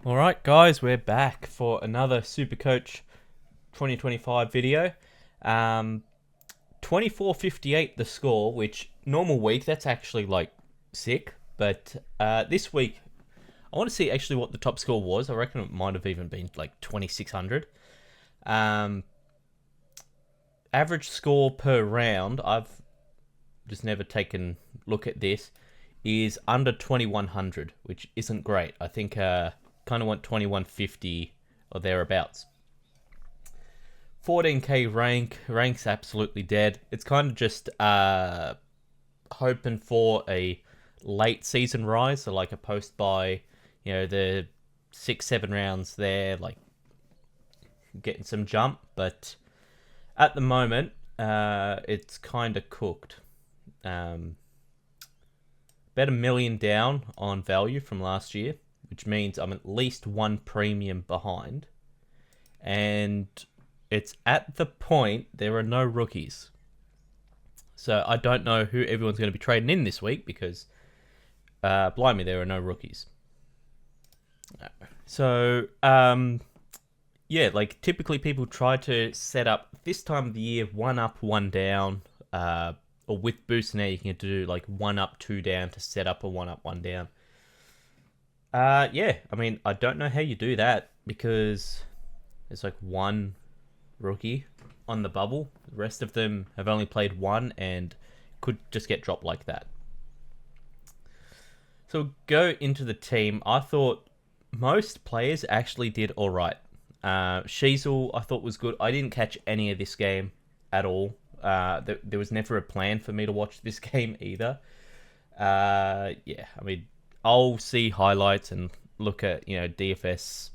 Alright guys, we're back for another Supercoach 2025 video. 2458 the score, which normal week, that's actually like sick. But this week, I want to see actually what the top score was. I reckon it might have even been like 2600. Um, Average score per round, I've just never taken a look at this, is under 2100, which isn't great. I think kind of want 2150 or thereabouts. 14k rank's absolutely dead. It's kind of just hoping for a late season rise, so like a post by the 6-7 rounds there, like getting some jump. But at the moment, it's kind of cooked. About a million down on value from last year, which means I'm at least one premium behind. And it's at the point there are no rookies. So I don't know who everyone's going to be trading in this week because, blimey, there are no rookies. So, yeah, like typically people try to set up this time of the year one up, one down, or with boost now you can do like one up, two down to set up a one up, one down. Yeah, I mean, I don't know how you do that because there's like one rookie on the bubble. The rest of them have only played one and could just get dropped like that. So go into the team. I thought most players actually did all right. Sheasel, I thought was good. I didn't catch any of this game at all. There was never a plan for me to watch this game either. Yeah, I mean, I'll see highlights and look at DFS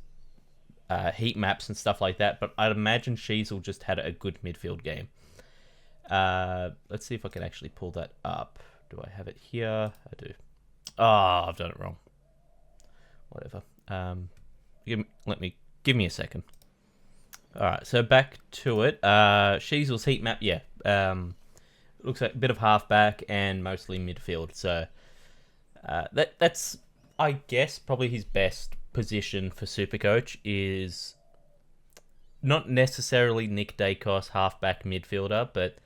heat maps and stuff like that. But I'd imagine Sheasel just had a good midfield game. Let's see if I can actually pull that up. Do I have it here? I do. Oh, I've done it wrong. Whatever. Give me a second. All right, so back to it. Sheasel's heat map, yeah. Looks like a bit of halfback and mostly midfield. So that's, I guess, probably his best position for Supercoach is not necessarily Nick Dacos, halfback midfielder, but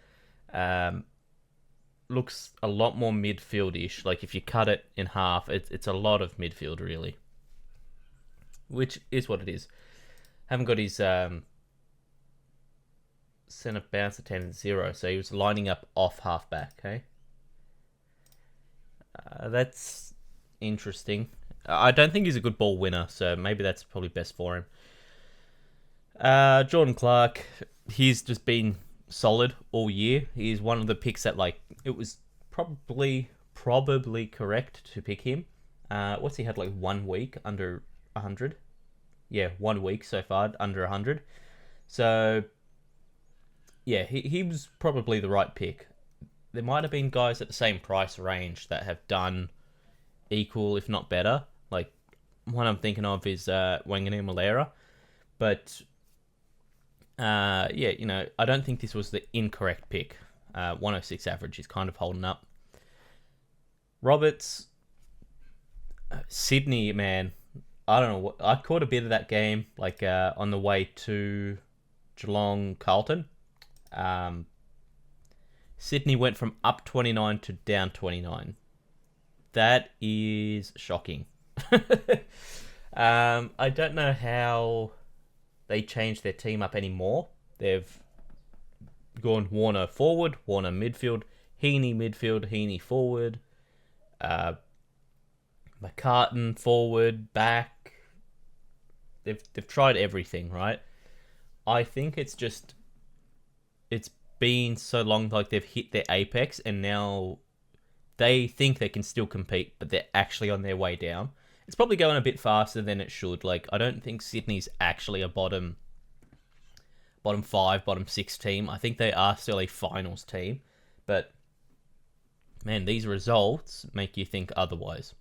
looks a lot more midfield-ish. Like if you cut it in half, it's a lot of midfield really, which is what it is. Haven't got his centre bounce attendance 0, so he was lining up off halfback. Okay, that's interesting. I don't think he's a good ball winner, so maybe that's probably best for him. Jordan Clark, he's just been solid all year. He's one of the picks that, like, it was probably correct to pick him. What's he had, like 1 week under 100? Yeah, 1 week so far under 100. So yeah, he was probably the right pick. There might have been guys at the same price range that have done equal, if not better. Like one I'm thinking of is Wangani Malera, but yeah, I don't think this was the incorrect pick. 106 average is kind of holding up. Roberts, Sydney, man, I don't know what, I caught a bit of that game, like on the way to Geelong Carlton. Sydney went from up 29 to down 29. That is shocking. I don't know how they changed their team up anymore. They've gone Warner forward, Warner midfield, Heaney forward, McCartan forward, back. They've tried everything, right? I think it's been so long, like they've hit their apex and now they think they can still compete, but they're actually on their way down. It's probably going a bit faster than it should. Like, I don't think Sydney's actually a bottom 5, bottom 6 team. I think they are still a finals team, but man, these results make you think otherwise.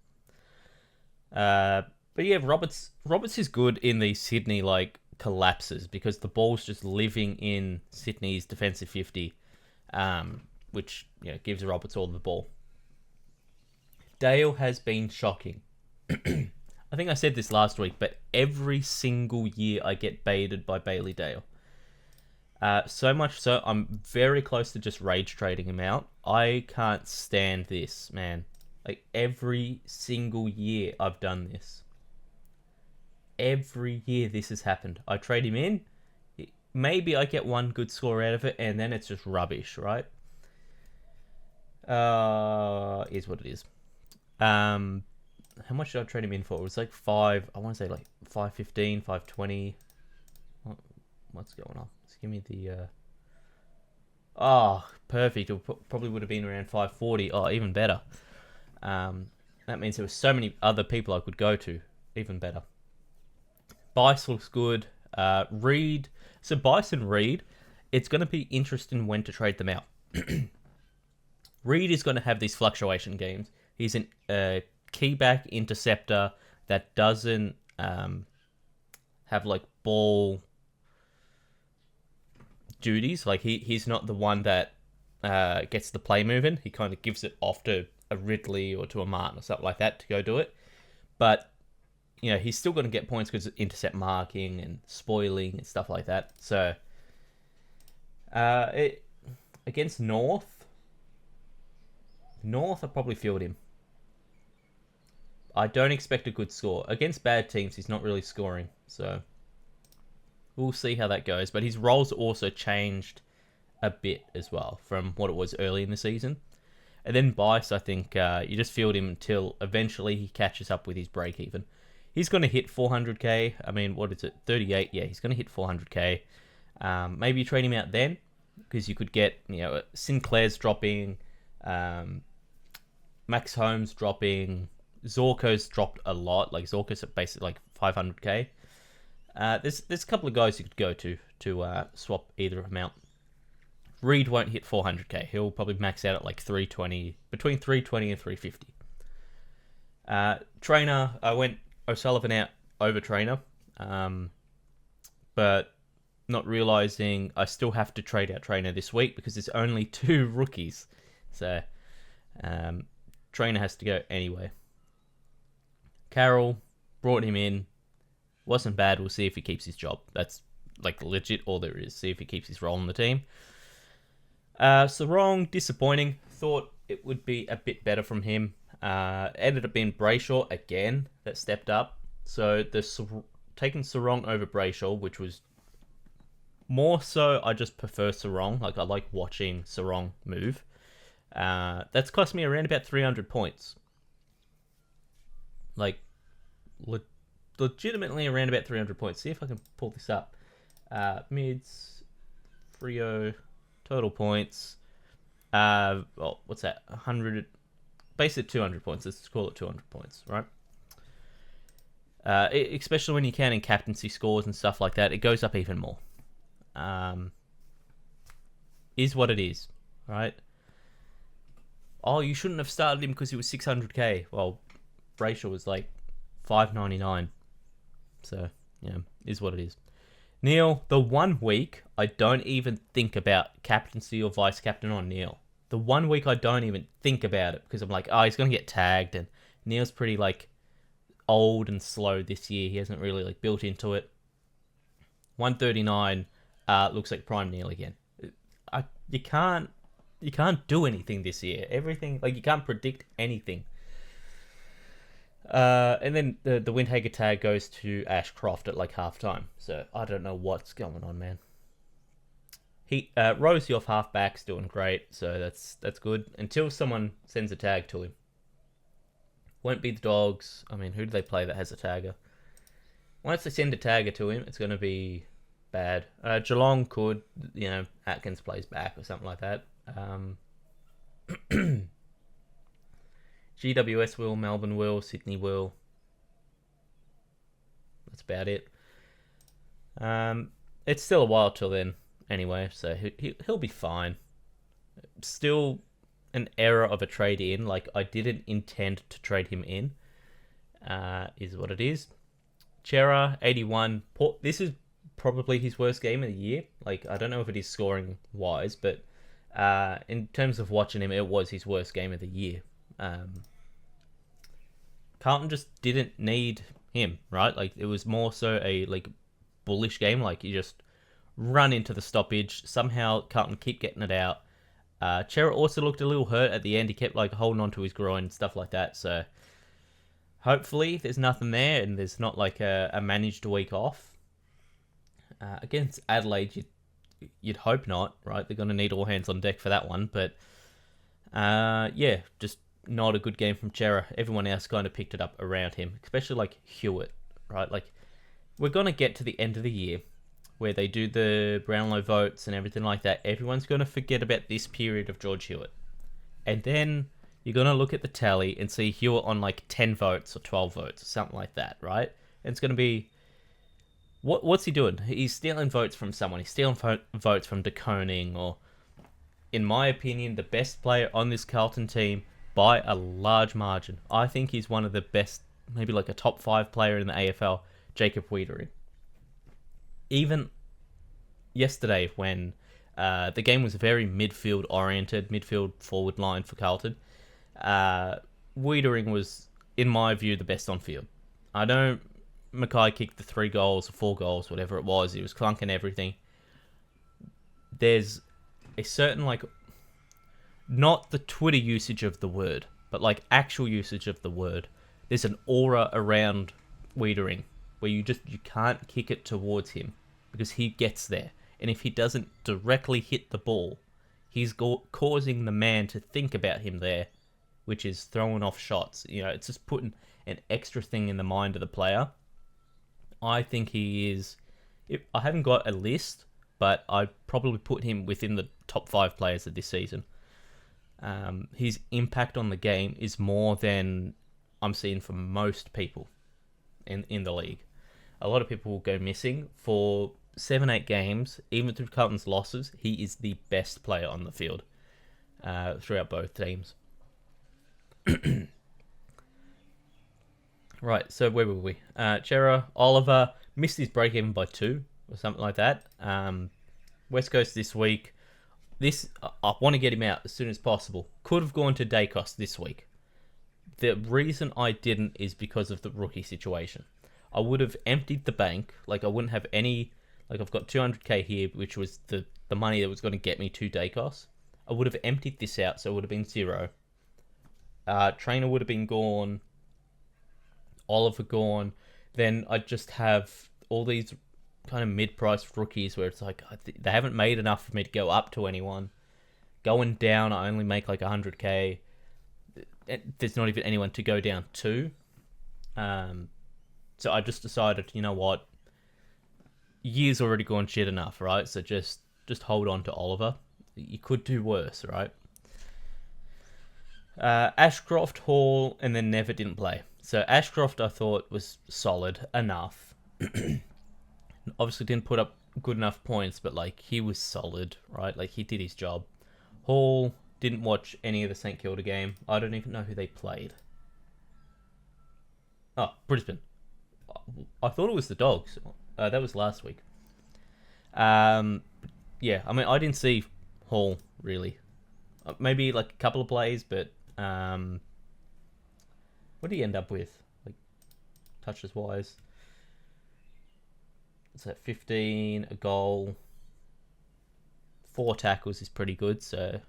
But yeah, Roberts is good in the Sydney like collapses because the ball's just living in Sydney's defensive 50, which gives Roberts all the ball. Dale has been shocking. I think I said this last week, but every single year I get baited by Bailey Dale. So much so, I'm very close to just rage trading him out. I can't stand this, man. Like, every single year I've done this. Every year this has happened. I trade him in. Maybe I get one good score out of it, and then it's just rubbish, right? Is what it is. How much did I trade him in for? It was like 5. I want to say like 515, 520. What's going on? Just give me the. Perfect. It probably would have been around 540. Oh, even better. That means there were so many other people I could go to. Even better. Bice looks good. Reed. So Bice and Reed, it's going to be interesting when to trade them out. Reed is going to have these fluctuation games. He's a keyback interceptor that doesn't have like ball duties. Like he's not the one that gets the play moving. He kind of gives it off to a Ridley or to a Martin or something like that to go do it. But you know, he's still going to get points because of intercept marking and spoiling and stuff like that. So, against North, I probably field him. I don't expect a good score. Against bad teams, he's not really scoring. So, we'll see how that goes. But his roles also changed a bit as well from what it was early in the season. And then Bice, I think you just field him until eventually he catches up with his break even. He's going to hit 400k. I mean, what is it? 38? Yeah, he's going to hit 400k. Maybe you trade him out then, because you could get, you know, Sinclair's dropping, Max Holmes dropping, Zorko's dropped a lot. Like Zorko's at basically like 500k. There's a couple of guys you could go to swap either of them out. Reed won't hit 400k. He'll probably max out at like 320, between 320 and 350. Trainer, I went O'Sullivan out over Trainer, but not realizing I still have to trade out Trainer this week because there's only 2 rookies. So Trainer has to go anyway. Carroll, brought him in. Wasn't bad. We'll see if he keeps his job. That's like legit all there is. See if he keeps his role in the team. Sarong, disappointing. Thought it would be a bit better from him. Ended up being Brayshaw again that stepped up. So taking Sarong over Brayshaw, which was more so, I just prefer Sarong. Like I like watching Sarong move. That's cost me around about 300 points. Like legitimately around about 300 points. See if I can pull this up. Mids, Frio, total points. Well, what's that? 100. Basically 200 points. Let's call it 200 points, right? Especially when you count in captaincy scores and stuff like that, it goes up even more. Is what it is, right? Oh, you shouldn't have started him because he was 600k. Well, Brayshaw was like 599. So, yeah, is what it is. Neil, the 1 week I don't even think about captaincy or vice captain on Neil. The 1 week I don't even think about it because I'm like, oh, he's going to get tagged, and Neil's pretty like old and slow this year. He hasn't really like built into it. 139 looks like prime Neil again. You can't do anything this year. Everything, like, you can't predict anything. And then the Windhager tag goes to Ashcroft at like halftime. So I don't know what's going on, man. Rosie off halfback's doing great, so that's good. Until someone sends a tag to him. Won't be the Dogs. I mean, who do they play that has a tagger? Once they send a tagger to him, it's going to be bad. Geelong could, you know, Atkins plays back or something like that. GWS will, Melbourne will, Sydney will. That's about it. It's still a while till then, anyway, so he'll be fine. Still an error of a trade in. Like, I didn't intend to trade him in. Is what it is. Chera, 81. This is probably his worst game of the year. Like, I don't know if it is scoring wise, but in terms of watching him, it was his worst game of the year. Carlton just didn't need him, right? Like it was more so a like bullish game. Like you just run into the stoppage. Somehow Carlton keep getting it out. Chera also looked a little hurt at the end. He kept like holding on to his groin and stuff like that. So hopefully there's nothing there and there's not like a managed week off. Against Adelaide, you'd hope not, right? They're going to need all hands on deck for that one. But yeah, just not a good game from Chera. Everyone else kind of picked it up around him, especially like Hewitt, right? Like we're going to get to the end of the year where they do the Brownlow votes and everything like that. Everyone's going to forget about this period of George Hewitt. And then you're going to look at the tally and see Hewitt on like 10 votes or 12 votes or something like that, right? And it's going to be, what's he doing? He's stealing votes from someone. He's stealing votes from De Koning, or, in my opinion, the best player on this Carlton team by a large margin. I think he's one of the best, maybe like a top 5 player in the AFL, Jacob Wiedering. Even yesterday when the game was very midfield oriented, midfield forward line for Carlton, Wiedering was, in my view, the best on field. I know Mackay kicked the 3 goals or 4 goals, whatever it was. He was clunking everything. There's a certain, like, not the Twitter usage of the word, but like actual usage of the word. There's an aura around Wiedering where you can't kick it towards him because he gets there. And if he doesn't directly hit the ball, he's causing the man to think about him there, which is throwing off shots. You know, it's just putting an extra thing in the mind of the player. I think he is... I haven't got a list, but I'd probably put him within the top 5 players of this season. His impact on the game is more than I'm seeing from most people in the league. A lot of people will go missing. For 7-8 games, even through Carlton's losses, he is the best player on the field throughout both teams. Right, so where were we? Chera, Oliver missed his break even by 2 or something like that. West Coast this week. I want to get him out as soon as possible. Could have gone to Dacos this week. The reason I didn't is because of the rookie situation. I would have emptied the bank. Like, I wouldn't have any... Like, I've got 200k here, which was the money that was going to get me to Dacos. I would have emptied this out, so it would have been 0. Trainer would have been gone. Oliver gone. Then I'd just have all these kind of mid-priced rookies where it's like, they haven't made enough for me to go up to anyone. Going down, I only make like 100k. There's not even anyone to go down to. So I just decided, you know what? Year's already gone shit enough, right? So just hold on to Oliver. You could do worse, right? Ashcroft, Hall, and then Never didn't play. So Ashcroft, I thought, was solid enough. Obviously didn't put up good enough points, but like he was solid, right? Like he did his job. Hall, didn't watch any of the St Kilda game. I don't even know who they played. Oh, Brisbane. I thought it was the Dogs. That was last week. Yeah, I mean, I didn't see Hall, really. Maybe, like, a couple of plays, but... what did he end up with? Like, touches-wise? It's at 15, a goal. 4 tackles is pretty good, so...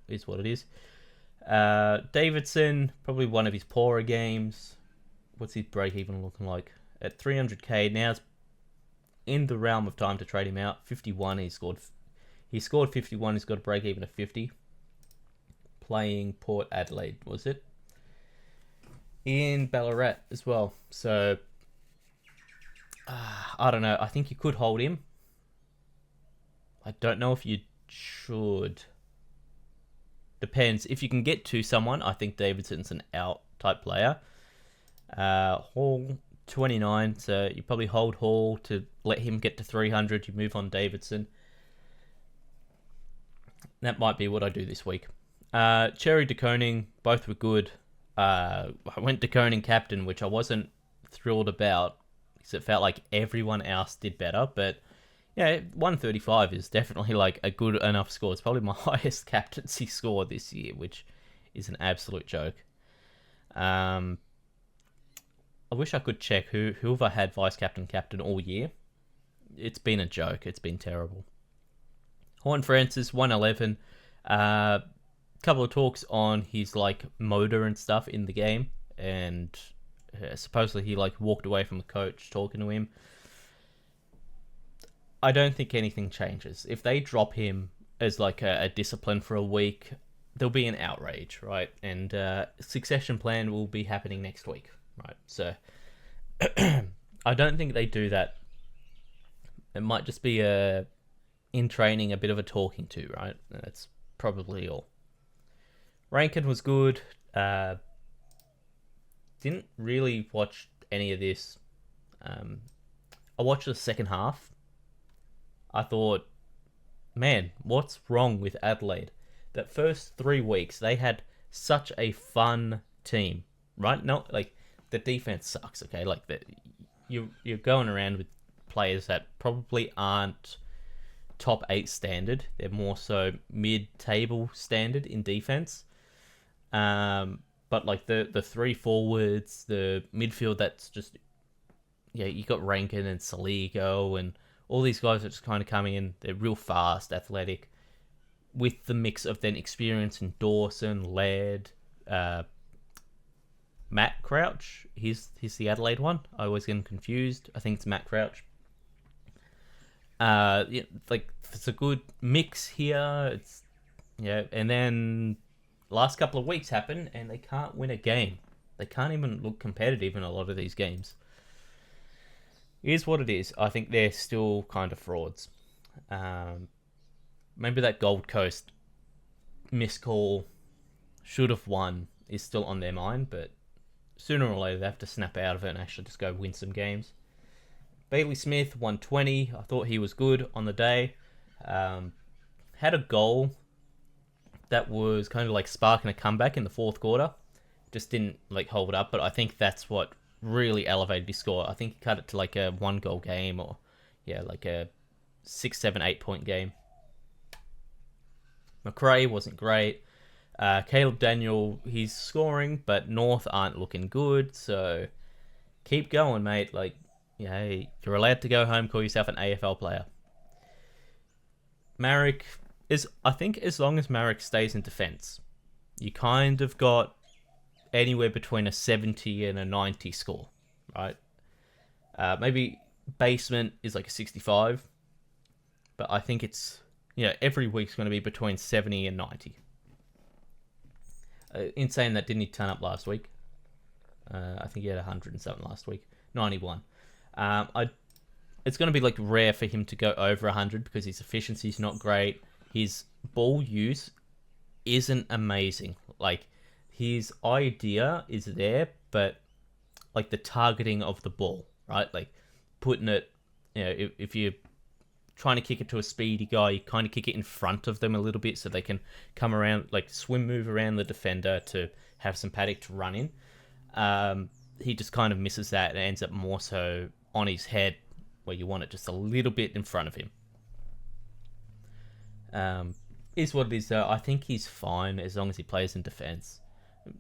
is what it is. Davidson, probably one of his poorer games. What's his break-even looking like? At 300k, now it's in the realm of time to trade him out. 51, he scored 51, he's got a break-even of 50. Playing Port Adelaide, was it? In Ballarat as well. So, I don't know. I think you could hold him. I don't know if you should. Depends. If you can get to someone, I think Davidson's an out type player. Hall, 29, so you probably hold Hall to let him get to 300. You move on Davidson. That might be what I do this week. Cherry, De Koning, both were good. I went De Koning captain, which I wasn't thrilled about because it felt like everyone else did better. But yeah, 135 is definitely like a good enough score. It's probably my highest captaincy score this year, which is an absolute joke. I wish I could check who have I had vice captain all year. It's been a joke. It's been terrible. Horn Francis 111. Couple of talks on his like motor and stuff in the game, and supposedly he like walked away from the coach talking to him. I don't think anything changes. If they drop him as like a discipline for a week, there'll be an outrage, right? And succession plan will be happening next week, right? So I don't think they do that. It might just be in training a bit of a talking to, right? That's probably all. Rankin was good. Didn't really watch any of this. I watched the second half. I thought, man, what's wrong with Adelaide? That first 3 weeks, they had such a fun team, right? Not like the defense sucks, okay? Like you're going around with players that probably aren't top 8 standard. They're more so mid-table standard in defense. But like the 3 forwards, the midfield, that's just, yeah, you got Rankin and Saligo and all these guys are just kind of coming in. They're real fast, athletic, with the mix of then experience in Dawson, Laird, Matt Crouch. He's the Adelaide one. I always get him confused. I think it's Matt Crouch. Yeah, like it's a good mix here. It's and then last couple of weeks happen and they can't win a game. They can't even look competitive in a lot of these games. It is what it is. I think they're still kind of frauds. Maybe that Gold Coast miscall should have won is still on their mind, but sooner or later they have to snap out of it and actually just go win some games. Bailey Smith, 120. I thought he was good on the day. Had a goal that was kind of like sparking a comeback in the fourth quarter. Just didn't like hold up, but I think that's what really elevated his score. I think he cut it to like a 1-goal game or like a 6, 7, 8 point game. McRae wasn't great. Caleb Daniel, he's scoring, but North aren't looking good, so keep going, mate. Like, you're allowed to go home, call yourself an AFL player. Marek is, I think, as long as Marek stays in defense, you kind of got anywhere between a 70 and a 90 score, right? Maybe basement is like a 65, but I think it's, every week's going to be between 70 and 90. In saying that, didn't he turn up last week? I think he had 100 and something last week. 91. It's going to be like rare for him to go over 100 because his efficiency's not great. His ball use isn't amazing. Like, his idea is there, but like the targeting of the ball, right? Like putting it, if you're trying to kick it to a speedy guy, you kind of kick it in front of them a little bit so they can come around, like swim move around the defender to have some paddock to run in. He just kind of misses that and ends up more so on his head where you want it just a little bit in front of him. Is what it is though. I think he's fine as long as he plays in defense.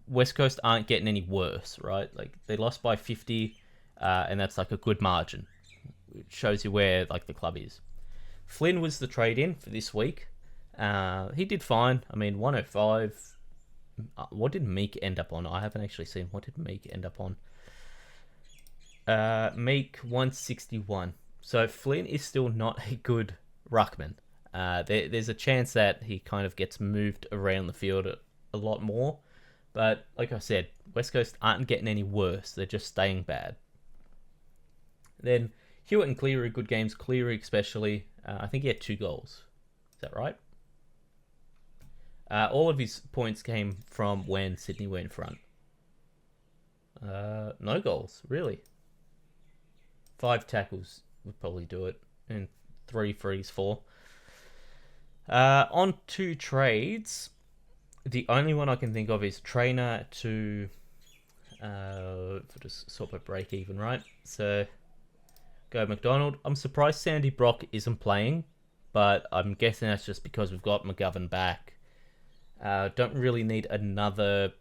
West Coast aren't getting any worse, right? Like they lost by 50, and that's like a good margin. It shows you where like the club is. Flynn was the trade-in for this week. He did fine. I mean, 105. What did Meek end up on? I haven't actually seen. What did Meek end up on? Meek 161. So Flynn is still not a good ruckman. There's a chance that he kind of gets moved around the field a lot more. But like I said, West Coast aren't getting any worse. They're just staying bad. Then Hewitt and Cleary, good games. Cleary especially. I think he had 2 goals. Is that right? All of his points came from when Sydney were in front. No goals, really. 5 tackles would probably do it. And 3 frees, 4. On 2 trades. The only one I can think of is Trainer to just sort of break even, right? So go McDonald. I'm surprised Sandy Brock isn't playing, but I'm guessing that's just because we've got McGovern back. Don't really need another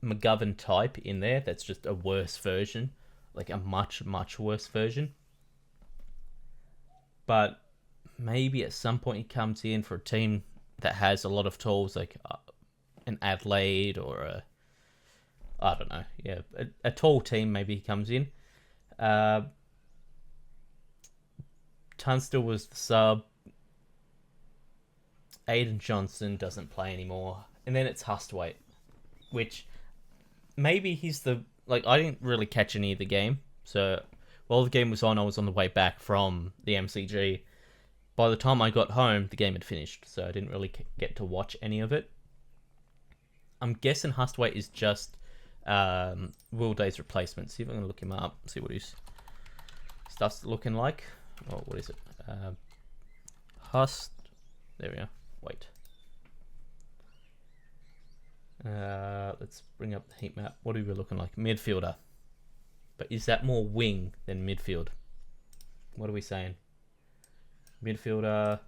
McGovern type in there. That's just a worse version. like a much, much worse version. But maybe at some point he comes in for a team that has a lot of tools, like an Adelaide or I don't know, yeah, a tall team. Maybe he comes in. Tunstall was the sub. Aiden Johnson doesn't play anymore, and then it's Hustwaite, which maybe he's the like. I didn't really catch any of the game, so while the game was on, I was on the way back from the MCG. By the time I got home, the game had finished, so I didn't really get to watch any of it. I'm guessing Hustwaite is just Will Day's replacement. See if I can look him up, see what his stuff's looking like. Oh, what is it? Hust. There we go. Wait. Let's bring up the heat map. What are we looking like? Midfielder. But is that more wing than midfield? What are we saying? Midfielder.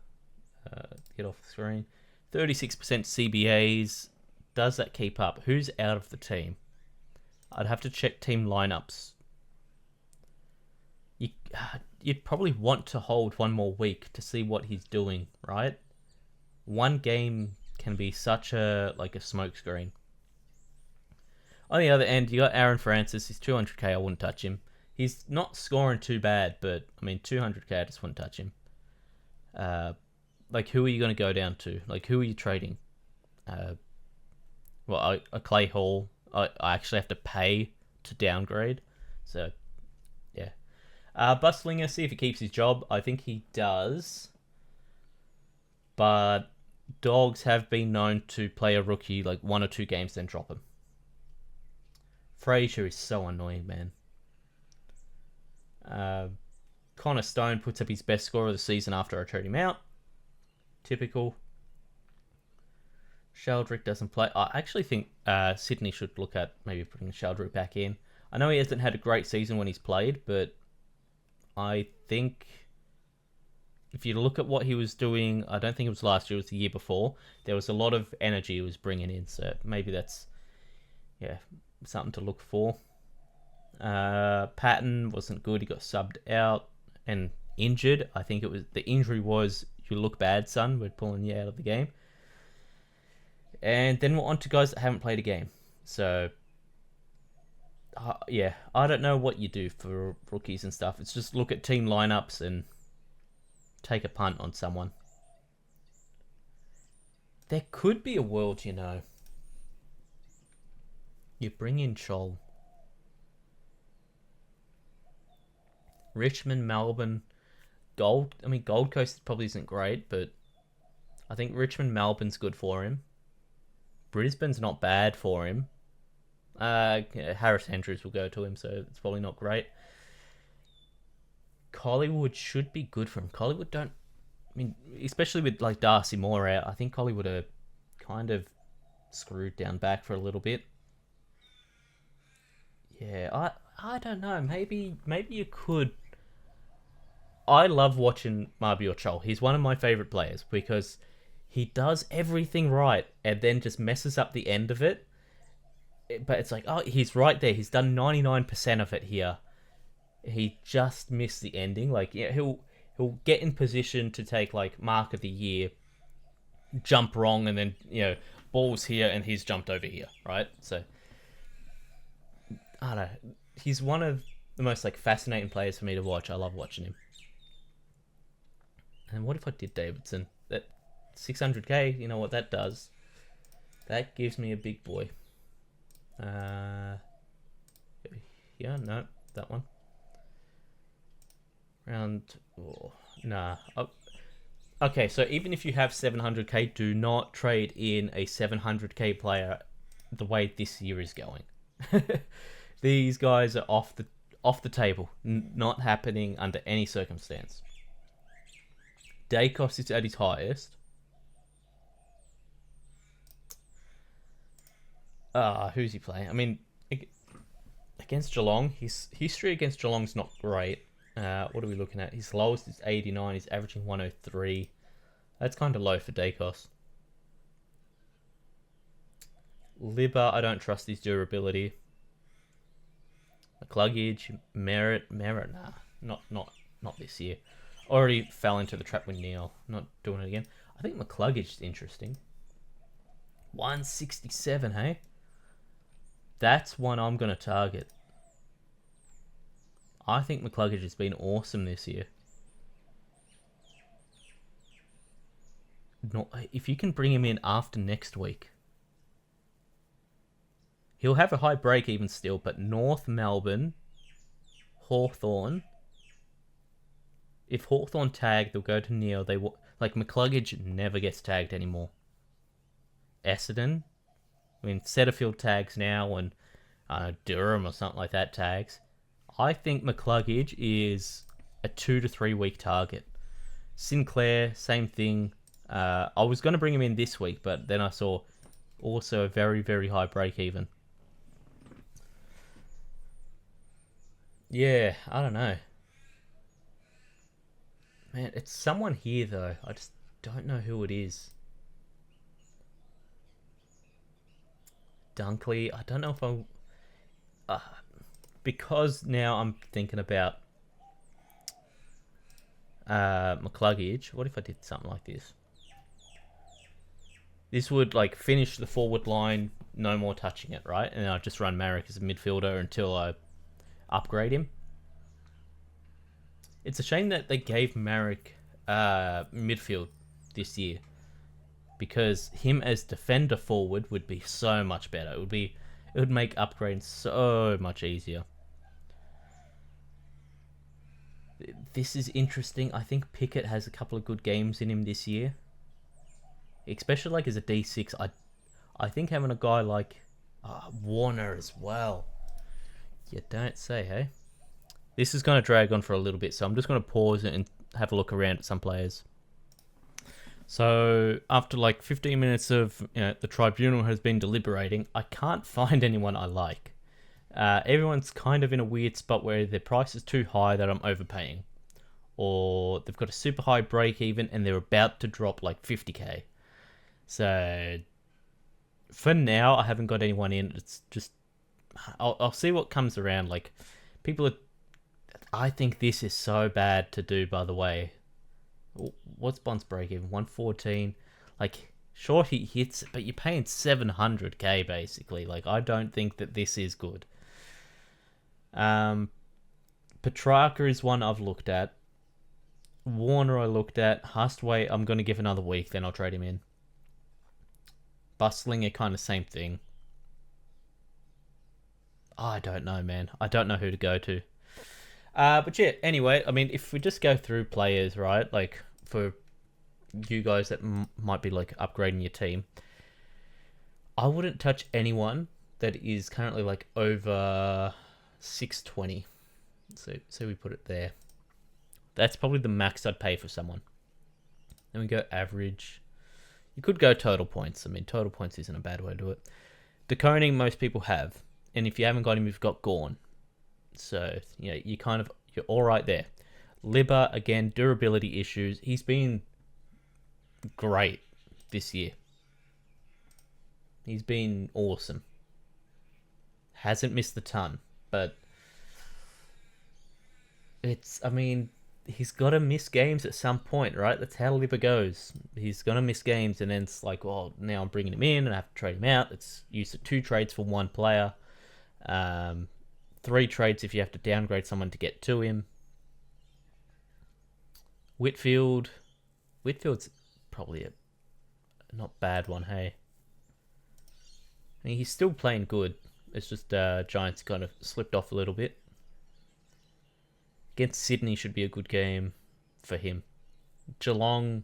Get off the screen. 36% CBAs. Does that keep up? Who's out of the team? I'd have to check team lineups. You'd probably want to hold one more week to see what he's doing, right? One game can be such a smokescreen. On the other end, you got Aaron Francis. He's 200k. I wouldn't touch him. He's not scoring too bad, but I mean 200k. I just wouldn't touch him. Who are you going to go down to? Like, who are you trading? A Clay Hall. I actually have to pay to downgrade. So, yeah. Buslinger, see if he keeps his job. I think he does. But Dogs have been known to play a rookie like 1 or 2 games, then drop him. Frazier is so annoying, man. Connor Stone puts up his best score of the season after I trade him out. Typical. Sheldrick doesn't play. I actually think Sydney should look at maybe putting Sheldrick back in. I know he hasn't had a great season when he's played, but I think if you look at what he was doing, I don't think it was last year, it was the year before. There was a lot of energy he was bringing in, so maybe that's something to look for. Patton wasn't good. He got subbed out and injured. I think it was the injury was, you look bad, son. We're pulling you out of the game. And then we're on to guys that haven't played a game. So, I don't know what you do for rookies and stuff. It's just look at team lineups and take a punt on someone. There could be a world, you bring in Chol. Richmond, Melbourne, Gold Coast probably isn't great, but I think Richmond, Melbourne's good for him. Brisbane's not bad for him. Harris Andrews will go to him, so it's probably not great. Collingwood should be good for him. Collingwood don't... especially with Darcy Moore out, I think Collingwood are kind of screwed down back for a little bit. Yeah, I don't know. Maybe you could... I love watching Mabior Chol. He's one of my favourite players because he does everything right and then just messes up the end of it. But it's like, oh, he's right there. He's done 99% of it here. He just missed the ending. He'll get in position to take mark of the year, jump wrong, and then ball's here and he's jumped over here, right? So I don't know. He's one of the most fascinating players for me to watch. I love watching him. And what if I did Davidson? That 600k, you know what that does? That gives me a big boy. No, that one. Okay, so even if you have 700k, do not trade in a 700k player the way this year is going. These guys are off the table. Not happening under any circumstance. Dacos is at his highest. Who's he playing? Against Geelong, his history against Geelong's not great. What are we looking at? His lowest is 89. He's averaging 103. That's kind of low for Dacos. Libba, I don't trust his durability. McCluggage, Merritt, nah, not this year. Already fell into the trap with Neil. Not doing it again. I think McCluggage is interesting. 167, hey? That's one I'm going to target. I think McCluggage has been awesome this year. If you can bring him in after next week, he'll have a high break even still, but North Melbourne, Hawthorn. If Hawthorn tag, they'll go to Neil. They will, like McCluggage never gets tagged anymore. Essendon, I mean Setterfield tags now, and Durham or something like that tags. I think McCluggage is a 2 to 3 week target. Sinclair, same thing. I was going to bring him in this week, but then I saw also a very, very high break even. Yeah, I don't know. Man, it's someone here, though. I just don't know who it is. Dunkley, I don't know if I'm... because now I'm thinking about McCluggage. What if I did something like this? This would like finish the forward line, no more touching it, right? And I'll just run Marek as a midfielder until I upgrade him. It's a shame that they gave Marek midfield this year, because him as defender forward would be so much better. It would make upgrading so much easier. This is interesting. I think Pickett has a couple of good games in him this year, especially like as a D6. I think having a guy like Warner as well. You don't say, hey? This is going to drag on for a little bit, so I'm just going to pause it and have a look around at some players. So after like 15 minutes of the tribunal has been deliberating, I can't find anyone I like. Everyone's kind of in a weird spot where their price is too high that I'm overpaying, or they've got a super high break even and they're about to drop like 50k. So for now, I haven't got anyone in. It's just I'll see what comes around. Like people are. I think this is so bad to do. By the way, what's Bond's break even? 114. Like, sure he hits it, but you're paying 700k basically. Like, I don't think that this is good. Petrarca is one I've looked at. Warner I looked at. Hustway I'm going to give another week, then I'll trade him in. Bustling, kind of same thing. I don't know, man. I don't know who to go to. But yeah, anyway, I mean, if we just go through players, right? Like, for you guys that might be, like, upgrading your team, I wouldn't touch anyone that is currently, like, over 620. So we put it there. That's probably the max I'd pay for someone. Then we go average. You could go total points. I mean, total points isn't a bad way to do it. Deconing, most people have. And if you haven't got him, you've got Gorn. So, you're all right there. Libba, again, durability issues. He's been great this year. He's been awesome. Hasn't missed the ton, but he's got to miss games at some point, right? That's how Libba goes. He's going to miss games, and then it's like, well, now I'm bringing him in, and I have to trade him out. It's used to 2 trades for 1 player. 3 trades if you have to downgrade someone to get to him. Whitfield's probably a not bad one, hey. I mean, he's still playing good. It's just Giants kind of slipped off a little bit. Against Sydney should be a good game for him. Geelong,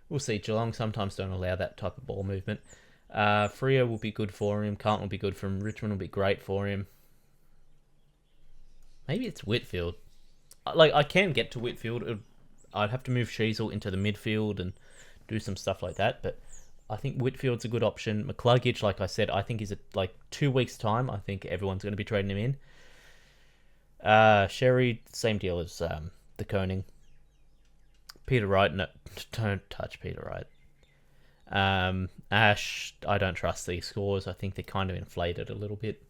we'll see. Geelong sometimes don't allow that type of ball movement. Freo will be good for him. Carlton will be good for him. Richmond will be great for him. Maybe it's Whitfield. Like, I can get to Whitfield. I'd have to move Sheasel into the midfield and do some stuff like that. But I think Whitfield's a good option. McCluggage, like I said, I think is like 2 weeks' time. I think everyone's going to be trading him in. Sherry, same deal as the Koning. Peter Wright, no, don't touch Peter Wright. Ash, I don't trust these scores. I think they're kind of inflated a little bit.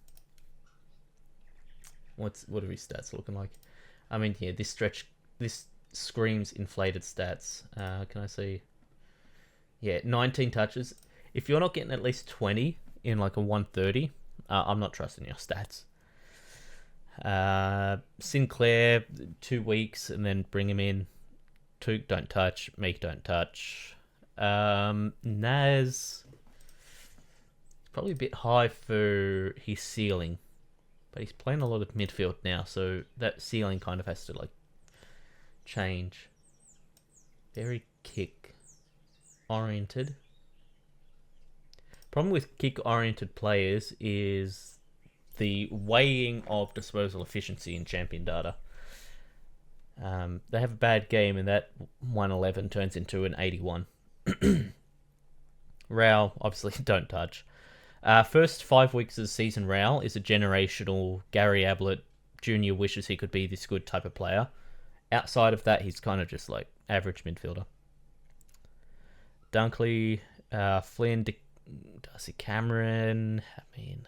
What are his stats looking like? I mean, yeah, this screams inflated stats. Can I see? Yeah, 19 touches. If you're not getting at least 20 in like a 130, I'm not trusting your stats. Sinclair, 2 weeks, and then bring him in. Took, don't touch. Meek, don't touch. Naz, probably a bit high for his ceiling, but he's playing a lot of midfield now, so that ceiling kind of has to like change. Very kick oriented. Problem with kick oriented players is the weighing of disposal efficiency in champion data. They have a bad game and that 111 turns into an 81. Rao, obviously, don't touch. First 5 weeks of the season, Rao is a generational Gary Ablett Jr. wishes he could be this good type of player. Outside of that, he's kind of just like average midfielder. Dunkley, Flynn, Darcy Cameron. I mean,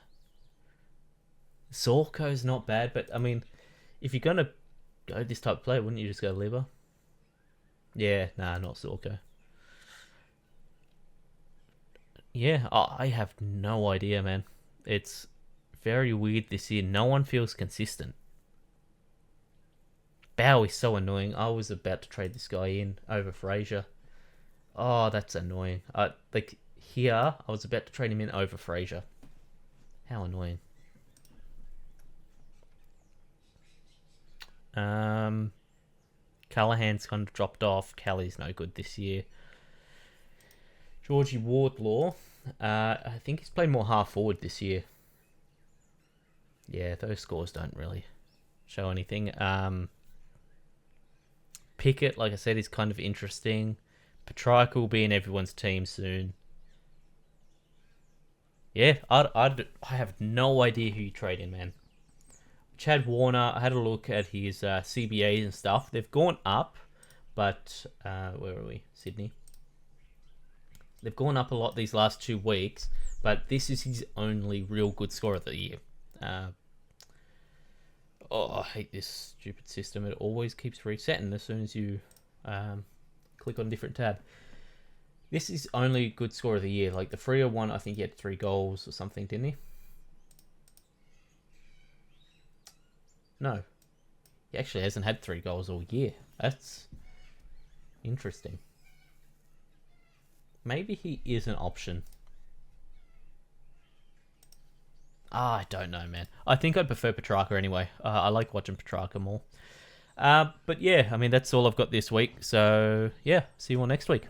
Zorko's not bad, but I mean, if you're gonna go this type of player, wouldn't you just go Liver? Yeah, nah, not Zorko. Yeah, I have no idea, man. It's very weird this year. No one feels consistent. Bow is so annoying. I was about to trade this guy in over Fraser. Oh, that's annoying. Like here, I was about to trade him in over Fraser. How annoying. Callahan's kind of dropped off. Callie's no good this year. Georgie Wardlaw, I think he's played more half forward this year. Yeah, those scores don't really show anything. Pickett, like I said, is kind of interesting. Petrarca will be in everyone's team soon. Yeah, I have no idea who you trade in, man. Chad Warner, I had a look at his CBAs and stuff. They've gone up, but where are we? Sydney. They've gone up a lot these last 2 weeks, but this is his only real good score of the year. I hate this stupid system. It always keeps resetting as soon as you click on a different tab. This is only good score of the year. Like the Freo one, I think he had 3 goals or something, didn't he? No. He actually hasn't had 3 goals all year. That's interesting. Maybe he is an option. I don't know, man. I think I'd prefer Petrarca anyway. I like watching Petrarca more. But yeah, I mean, that's all I've got this week. So yeah, see you all next week.